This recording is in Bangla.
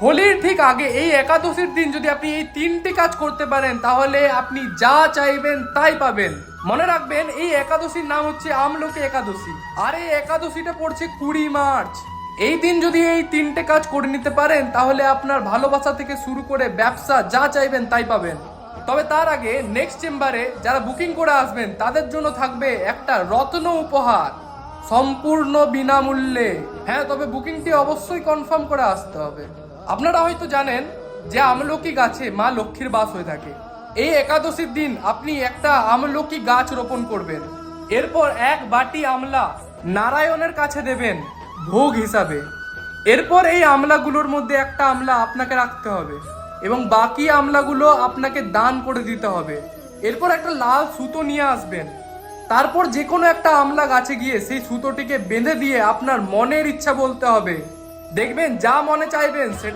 হোলির ঠিক আগে এই একাদশীর দিন যদি আপনি এই তিনটি কাজ করতে পারেন তাহলে আপনি যা চাইবেন তাই পাবেন। মনে রাখবেন এই একাদশীর নাম হচ্ছে আমলকি একাদশী, আর এই একাদশীটা পড়ছে 20 মার্চ। এই দিন যদি এই তিনটে কাজ করে নিতে পারেন তাহলে আপনার ভালোবাসা থেকে শুরু করে ব্যবসা যা চাইবেন তাই পাবেন। তবে তার আগে নেক্সট চেম্বারে যারা বুকিং করে আসবেন তাদের জন্য থাকবে একটা রত্ন উপহার, সম্পূর্ণ বিনামূল্যে। হ্যাঁ, তবে বুকিংটি অবশ্যই কনফার্ম করে আসতে হবে। আপনারা হয়তো জানেন যে আমলকি গাছে মা লক্ষ্মীর বাস হয়ে থাকে। এই একাদশীর দিন আপনি একটা আমলকি গাছ রোপণ করবেন, এরপর এক বাটি আমলা নারায়ণের কাছে দেবেন ভোগ হিসাবে। এরপর এই আমলাগুলোর মধ্যে একটা আমলা আপনাকে রাখতে হবে এবং বাকি আমলাগুলো আপনাকে দান করে দিতে হবে। এরপর একটা লাল সুতো নিয়ে আসবেন, তারপর যে কোনো একটা আমলা গাছে গিয়ে সেই সুতোটিকে বেঁধে দিয়ে আপনার মনের ইচ্ছা বলতে হবে। দেখবেন যা মনে চাইবেন সেটা